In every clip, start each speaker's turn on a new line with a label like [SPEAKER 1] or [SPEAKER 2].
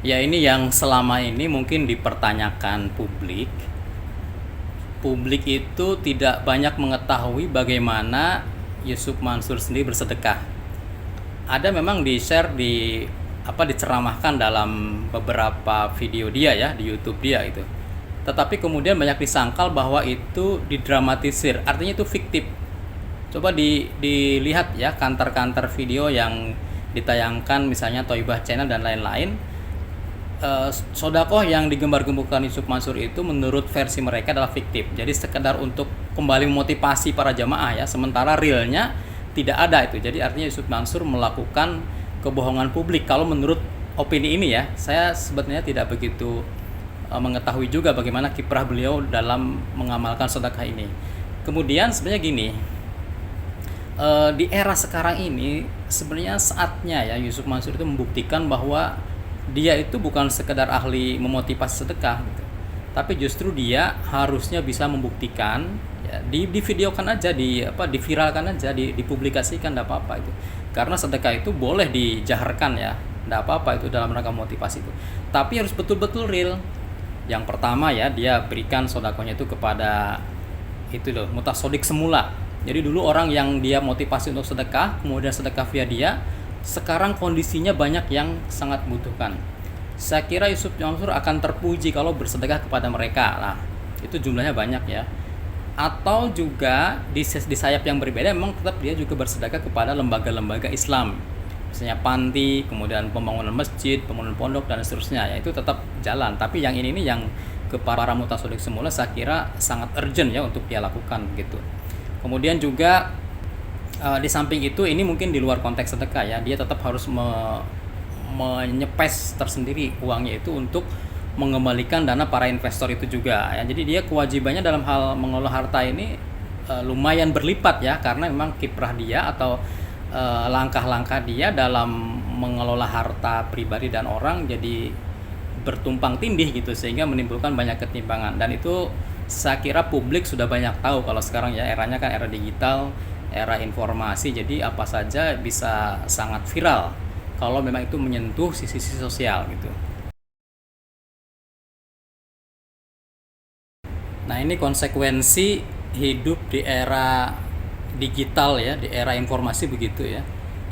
[SPEAKER 1] Ya, ini yang selama ini mungkin dipertanyakan publik. Publik itu tidak banyak mengetahui bagaimana Yusuf Mansur sendiri bersedekah. Ada memang di-share diceramahkan dalam beberapa video dia ya di YouTube dia itu. Tetapi kemudian banyak disangkal bahwa itu didramatisir, artinya itu fiktif. Coba dilihat ya kantor-kantor video yang ditayangkan misalnya Toibah Channel dan lain-lain. Sodakoh yang digembar-gemburkan Yusuf Mansur itu menurut versi mereka adalah fiktif. Jadi sekedar untuk kembali memotivasi para jamaah ya, sementara realnya tidak ada itu. Jadi artinya Yusuf Mansur melakukan kebohongan publik. Kalau menurut opini ini ya, saya sebetulnya tidak begitu mengetahui juga bagaimana kiprah beliau dalam mengamalkan sedekah ini. Kemudian sebenarnya gini, di era sekarang ini sebenarnya saatnya ya Yusuf Mansur itu membuktikan bahwa dia itu bukan sekedar ahli memotivasi sedekah gitu. Tapi justru dia harusnya bisa membuktikan ya, divideokan aja, diviralkan aja, dipublikasikan, enggak apa-apa itu. Karena sedekah itu boleh dijaharkan ya, enggak apa-apa itu dalam rangka motivasi itu. Tapi harus betul-betul real. Yang pertama ya, dia berikan sedekahnya itu kepada itu loh, mutasodik semula. Jadi dulu orang yang dia motivasi untuk sedekah, kemudian sedekah via dia, sekarang kondisinya banyak yang sangat butuhkan. Saya kira Yusuf Mansur akan terpuji kalau bersedekah kepada mereka. Nah, itu jumlahnya banyak ya. Atau juga di sayap yang berbeda memang tetap dia juga bersedekah kepada lembaga-lembaga Islam. Misalnya panti, kemudian pembangunan masjid, pembangunan pondok dan seterusnya ya, itu tetap jalan. Tapi yang ini yang ke para mutasodik semula saya kira sangat urgent ya untuk dia lakukan gitu. Kemudian juga di samping itu ini mungkin di luar konteks sedekah ya, dia tetap harus menyepes tersendiri uangnya itu untuk mengembalikan dana para investor itu juga ya. Jadi dia kewajibannya dalam hal mengelola harta ini lumayan berlipat ya, karena memang kiprah dia atau langkah-langkah dia dalam mengelola harta pribadi dan orang jadi bertumpang tindih gitu, sehingga menimbulkan banyak ketimpangan. Dan itu saya kira publik sudah banyak tahu kalau sekarang ya, eranya kan era digital, era informasi, jadi apa saja bisa sangat viral kalau memang itu menyentuh sisi-sisi sosial gitu. Nah, ini konsekuensi hidup di era digital ya, di era informasi begitu ya.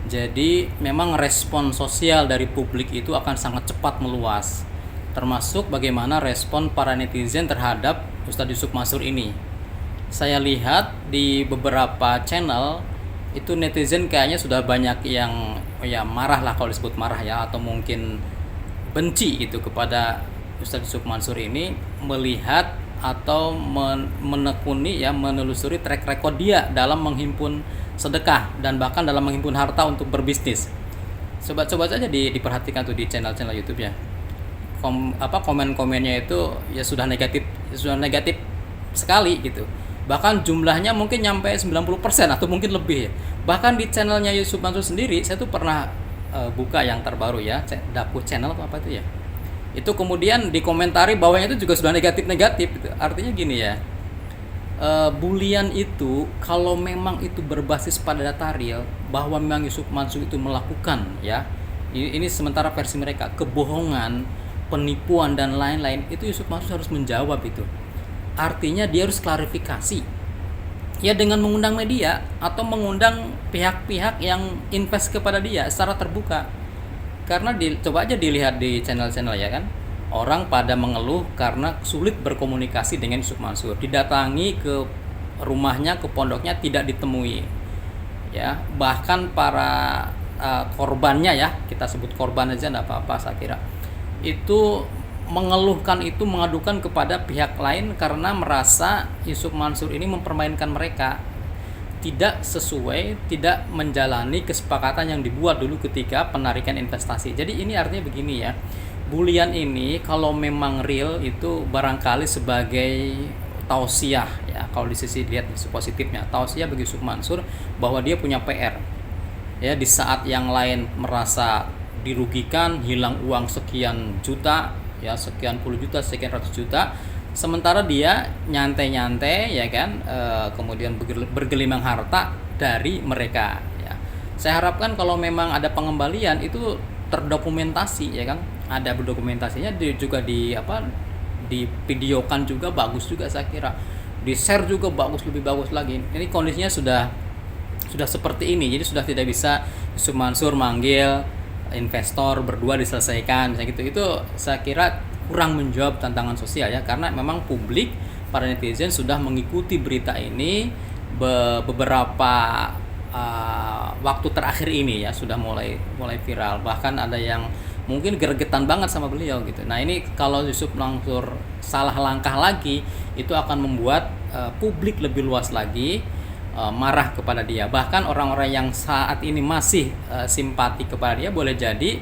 [SPEAKER 1] Jadi memang respon sosial dari publik itu akan sangat cepat meluas, termasuk bagaimana respon para netizen terhadap Ustadz Yusuf Mansur ini. Saya lihat di beberapa channel itu netizen kayaknya sudah banyak yang ya marah lah, kalau disebut marah ya, atau mungkin benci gitu kepada Ustadz Yusuf Mansur ini, melihat atau menekuni ya, menelusuri track record dia dalam menghimpun sedekah dan bahkan dalam menghimpun harta untuk berbisnis. Coba saja diperhatikan tuh di channel-channel YouTube ya. Komen-komennya itu ya sudah negatif sekali gitu. Bahkan jumlahnya mungkin nyampe 90% atau mungkin lebih ya. Bahkan di channelnya Yusuf Mansur sendiri, saya tuh pernah buka yang terbaru ya, Daku channel apa itu ya. Itu kemudian dikomentari bawahnya itu juga sudah negatif gitu. Artinya gini ya, bulian itu kalau memang itu berbasis pada data real bahwa memang Yusuf Mansur itu melakukan ya, ini sementara versi mereka kebohongan, penipuan dan lain-lain, itu Yusuf Mansur harus menjawab itu. Artinya dia harus klarifikasi ya, dengan mengundang media atau mengundang pihak-pihak yang invest kepada dia secara terbuka. Karena coba aja dilihat di channel-channel ya kan, orang pada mengeluh karena sulit berkomunikasi dengan Yusuf Mansur, didatangi ke rumahnya, ke pondoknya tidak ditemui ya. Bahkan para korbannya ya, kita sebut korban aja enggak apa-apa, saya kira itu mengeluhkan, itu mengadukan kepada pihak lain karena merasa Yusuf Mansur ini mempermainkan mereka, tidak sesuai, tidak menjalani kesepakatan yang dibuat dulu ketika penarikan investasi. Jadi ini artinya begini ya, bulian ini kalau memang real itu barangkali sebagai tausiah ya, kalau di sisi lihat sisi positifnya, tausiah bagi Yusuf Mansur bahwa dia punya PR ya, di saat yang lain merasa dirugikan, hilang uang sekian juta ya, sekian puluh juta, sekian ratus juta, sementara dia nyantai-nyantai ya kan, kemudian bergelimang harta dari mereka ya. Saya harapkan kalau memang ada pengembalian itu terdokumentasi ya kan, ada berdokumentasinya, juga di videokan juga bagus juga saya kira, di share juga bagus, lebih bagus lagi. Ini kondisinya sudah seperti ini, jadi sudah tidak bisa Yusuf Mansur manggil investor berdua diselesaikan misalnya gitu. Itu saya kira kurang menjawab tantangan sosial ya, karena memang publik, para netizen sudah mengikuti berita ini beberapa waktu terakhir ini ya, sudah mulai viral, bahkan ada yang mungkin gregetan banget sama beliau gitu. Nah ini kalau Yusuf Mansur salah langkah lagi, itu akan membuat publik lebih luas lagi marah kepada dia. Bahkan orang-orang yang saat ini masih simpati kepada dia boleh jadi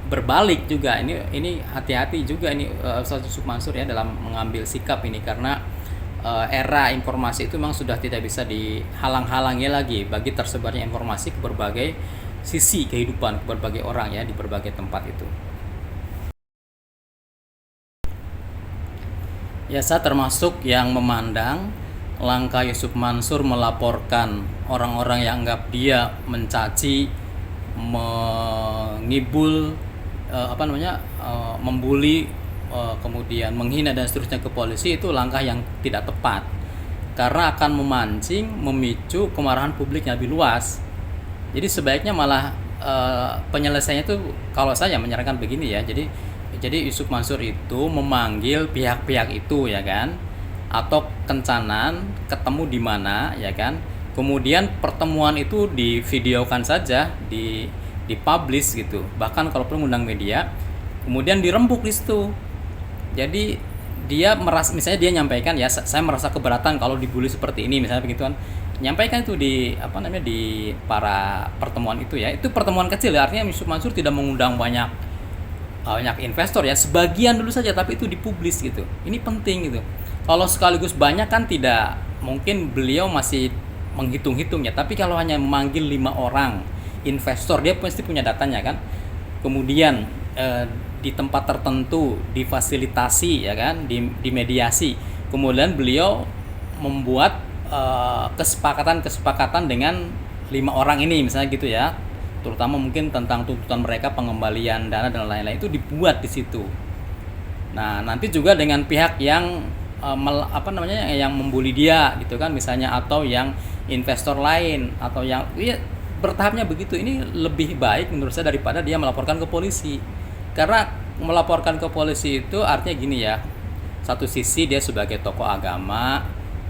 [SPEAKER 1] berbalik juga. Ini hati-hati juga ini Ustaz Yusuf Mansur ya dalam mengambil sikap ini, karena era informasi itu memang sudah tidak bisa dihalang-halangi lagi bagi tersebarnya informasi ke berbagai sisi kehidupan, ke berbagai orang ya, di berbagai tempat itu. Ya, saya termasuk yang memandang langkah Yusuf Mansur melaporkan orang-orang yang anggap dia mencaci, mengibul, membuli, kemudian menghina dan seterusnya ke polisi, itu langkah yang tidak tepat, karena akan memancing, memicu kemarahan publik yang lebih luas. Jadi sebaiknya malah penyelesaiannya itu, kalau saya menyarankan begini ya, jadi Yusuf Mansur itu memanggil pihak-pihak itu ya kan, atau kencanan ketemu di mana ya kan, kemudian pertemuan itu divideokan saja, dipublish gitu, bahkan kalau perlu mengundang media, kemudian dirembuk di situ. Jadi dia merasa, misalnya dia nyampaikan ya, saya merasa keberatan kalau dibully seperti ini misalnya begitu kan, nyampaikan itu di di para pertemuan itu ya. Itu pertemuan kecil ya, artinya Yusuf Mansur tidak mengundang banyak investor ya, sebagian dulu saja, tapi itu dipublis gitu. Ini penting gitu. Kalau sekaligus banyak kan tidak mungkin, beliau masih menghitung-hitungnya, tapi kalau hanya memanggil 5 orang investor, dia pasti punya datanya kan. Kemudian di tempat tertentu difasilitasi ya kan, dimediasi. Kemudian beliau membuat kesepakatan dengan 5 orang ini misalnya gitu ya, terutama mungkin tentang tuntutan mereka, pengembalian dana dan lain-lain, itu dibuat di situ. Nah nanti juga dengan pihak yang yang membuli dia gitu kan misalnya, atau yang investor lain, atau yang bertahapnya begitu. Ini lebih baik menurut saya daripada dia melaporkan ke polisi, karena melaporkan ke polisi itu artinya gini ya, satu sisi dia sebagai tokoh agama,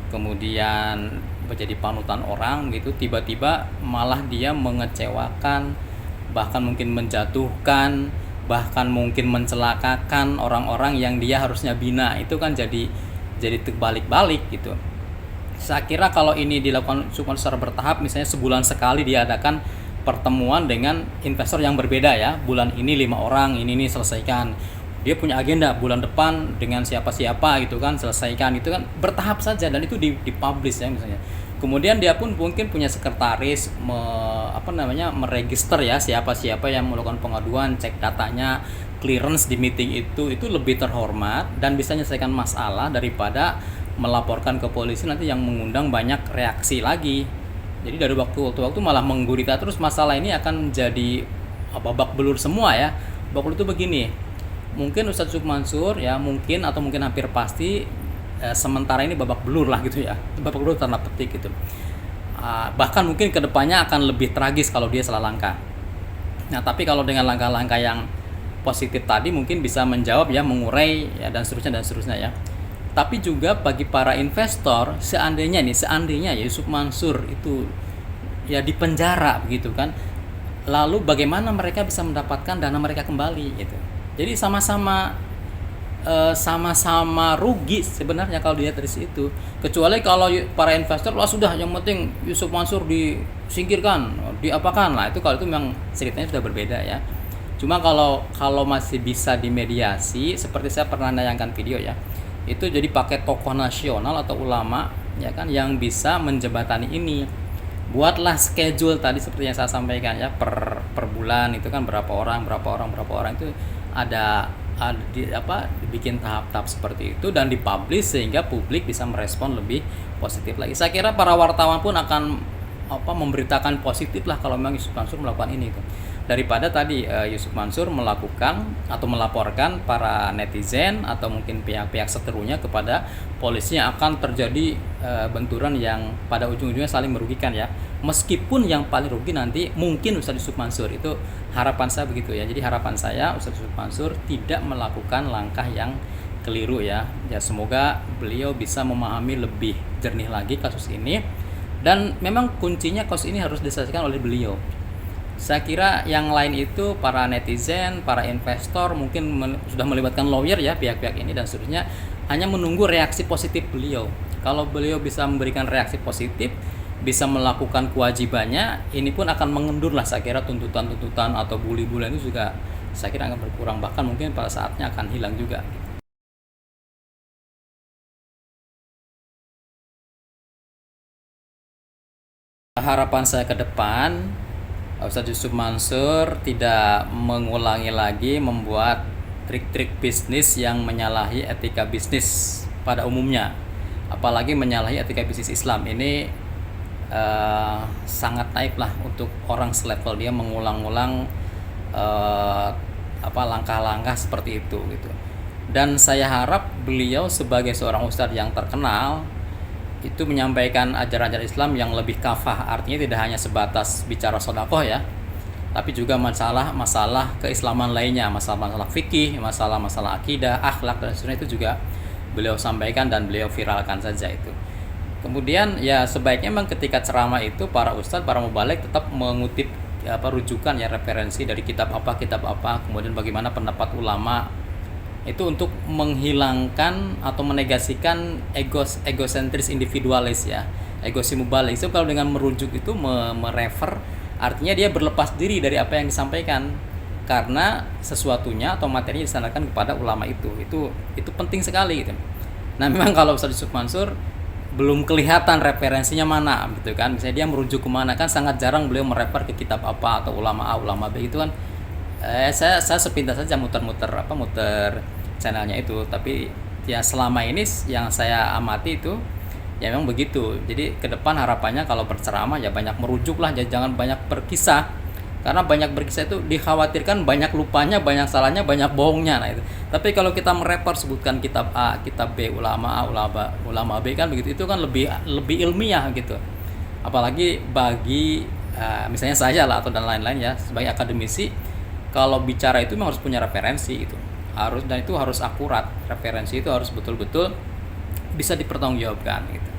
[SPEAKER 1] kemudian menjadi panutan orang gitu, tiba-tiba malah dia mengecewakan, bahkan mungkin menjatuhkan, bahkan mungkin mencelakakan orang-orang yang dia harusnya bina. Itu kan jadi terbalik-balik gitu. Saya kira kalau ini dilakukan secara bertahap, misalnya sebulan sekali diadakan pertemuan dengan investor yang berbeda ya, bulan ini 5 orang ini selesaikan, dia punya agenda bulan depan dengan siapa-siapa gitu kan, selesaikan. Itu kan bertahap saja, dan itu dipublish ya misalnya. Kemudian dia pun mungkin punya sekretaris meregister ya siapa-siapa yang melakukan pengaduan, cek datanya, clearance di meeting itu lebih terhormat dan bisa menyelesaikan masalah daripada melaporkan ke polisi nanti yang mengundang banyak reaksi lagi. Jadi dari waktu malah menggurita terus, masalah ini akan jadi babak belur semua ya. Babak belur itu begini, mungkin Ustaz Yusuf Mansur ya, mungkin hampir pasti sementara ini babak belur lah gitu ya, babak belur tanda petik gitu. Bahkan mungkin kedepannya akan lebih tragis kalau dia salah langkah. Nah tapi kalau dengan langkah-langkah yang positif tadi mungkin bisa menjawab ya, mengurai ya, dan seterusnya ya. Tapi juga bagi para investor, seandainya ya Yusuf Mansur itu ya dipenjara begitu kan, lalu bagaimana mereka bisa mendapatkan dana mereka kembali gitu. Jadi sama-sama rugi sebenarnya kalau dilihat dari situ. Kecuali kalau para investor sudah, yang penting Yusuf Mansur disingkirkan, diapakan lah, itu kalau itu memang ceritanya sudah berbeda ya. Cuma kalau masih bisa dimediasi, seperti saya pernah nayangkan video ya, itu jadi pakai tokoh nasional atau ulama ya kan, yang bisa menjembatani ini. Buatlah schedule tadi seperti yang saya sampaikan ya, per bulan itu kan berapa orang itu ada dibikin tahap-tahap seperti itu dan dipublish sehingga publik bisa merespon lebih positif lagi. Saya kira para wartawan pun akan memberitakan positif lah kalau memang Yusuf Mansur melakukan ini itu. daripada tadi Yusuf Mansur melakukan atau melaporkan para netizen atau mungkin pihak-pihak seterunya kepada polisi yang akan terjadi benturan yang pada ujung-ujungnya saling merugikan ya. Meskipun yang paling rugi nanti mungkin Ustadz Yusuf Mansur, itu harapan saya begitu ya. Jadi harapan saya Ustadz Yusuf Mansur tidak melakukan langkah yang keliru ya. Ya semoga beliau bisa memahami lebih jernih lagi kasus ini, dan memang kuncinya kasus ini harus diselesaikan oleh beliau. Saya kira yang lain itu para netizen, para investor mungkin sudah melibatkan lawyer ya, pihak-pihak ini dan seterusnya, hanya menunggu reaksi positif beliau. Kalau beliau bisa memberikan reaksi positif, bisa melakukan kewajibannya, ini pun akan mengendur lah saya kira tuntutan-tuntutan atau bully-bully itu juga saya kira akan berkurang, bahkan mungkin pada saatnya akan hilang juga. Harapan saya ke depan, Ustadz Yusuf Mansur tidak mengulangi lagi membuat trik-trik bisnis yang menyalahi etika bisnis pada umumnya, apalagi menyalahi etika bisnis Islam. Ini sangat naif lah untuk orang selevel dia mengulang-ulang langkah-langkah seperti itu gitu. Dan saya harap beliau sebagai seorang ustadz yang terkenal itu menyampaikan ajaran-ajaran Islam yang lebih kafah, artinya tidak hanya sebatas bicara sedekah ya, tapi juga masalah keislaman lainnya, masalah-masalah fikih, masalah-masalah akidah, akhlak dan sebagainya itu juga beliau sampaikan dan beliau viralkan saja itu. Kemudian ya sebaiknya memang ketika ceramah itu para ustadz, para mubalik tetap mengutip rujukan ya, referensi dari kitab apa, kemudian bagaimana pendapat ulama, itu untuk menghilangkan atau menegasikan egosentris individualis ya, egosi mubalik. Itu kalau dengan merujuk itu merefer, artinya dia berlepas diri dari apa yang disampaikan karena sesuatunya atau materinya disandarkan kepada ulama itu penting sekali gitu. Nah memang kalau Ustadz Yusuf Mansur belum kelihatan referensinya mana gitu kan, misalnya dia merujuk kemana, kan sangat jarang beliau merefer ke kitab apa atau ulama A, ulama B itu kan. Saya sepintas saja muter channelnya itu, tapi ya selama ini yang saya amati itu ya memang begitu. Jadi ke depan harapannya kalau berceramah ya banyak merujuk lah, jangan banyak berkisah, karena banyak berkisah itu dikhawatirkan banyak lupanya, banyak salahnya, banyak bohongnya. Nah itu. Tapi kalau kita merefer sebutkan kitab A, kitab B, ulama A, ulama B kan begitu, itu kan lebih ilmiah gitu. Apalagi bagi misalnya saya lah atau dan lain-lain ya, sebagai akademisi, kalau bicara itu memang harus punya referensi gitu. Dan itu harus akurat, referensi itu harus betul-betul bisa dipertanggungjawabkan gitu.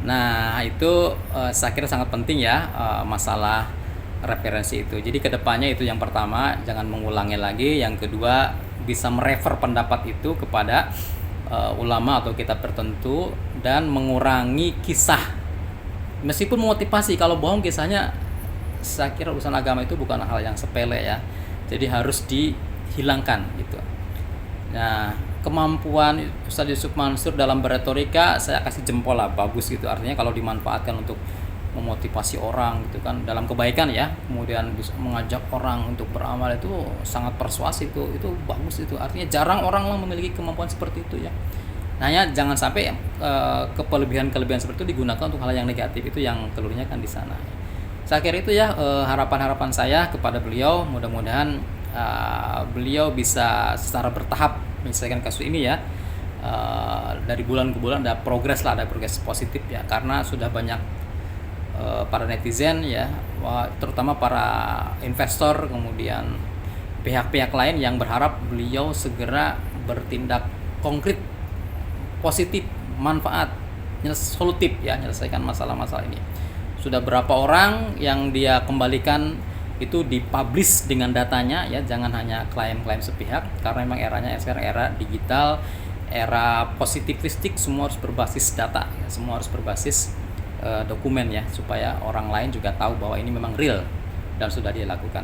[SPEAKER 1] Nah itu saya kira sangat penting ya, masalah referensi itu. Jadi kedepannya itu yang pertama, jangan mengulangi lagi. Yang kedua, bisa merefer pendapat itu kepada ulama atau kitab tertentu, dan mengurangi kisah. Meskipun motivasi, kalau bohong kisahnya, saya kira urusan agama itu bukan hal yang sepele ya, jadi harus dihilangkan gitu. Nah kemampuan Ustadz Yusuf Mansur dalam beretorika saya kasih jempol lah, bagus gitu. Artinya kalau dimanfaatkan untuk memotivasi orang gitu kan dalam kebaikan ya, kemudian bisa mengajak orang untuk beramal, itu sangat persuasif, itu bagus itu. Artinya jarang orang memiliki kemampuan seperti itu ya. Nah ya jangan sampai kelebihan seperti itu digunakan untuk hal yang negatif, itu yang keluarnya kan di sana. Saya kira itu ya harapan saya kepada beliau. Mudah-mudahan beliau bisa secara bertahap menyelesaikan kasus ini ya. Dari bulan ke bulan ada progres positif ya, karena sudah banyak para netizen ya, terutama para investor, kemudian pihak-pihak lain yang berharap beliau segera bertindak konkret, positif, manfaat, solutif ya, menyelesaikan masalah-masalah ini. Sudah berapa orang yang dia kembalikan itu dipublish dengan datanya ya, jangan hanya klaim-klaim sepihak, karena memang eranya sekarang era digital, era positivistik, semua harus berbasis data ya, semua harus berbasis dokumen ya, supaya orang lain juga tahu bahwa ini memang real dan sudah dia lakukan.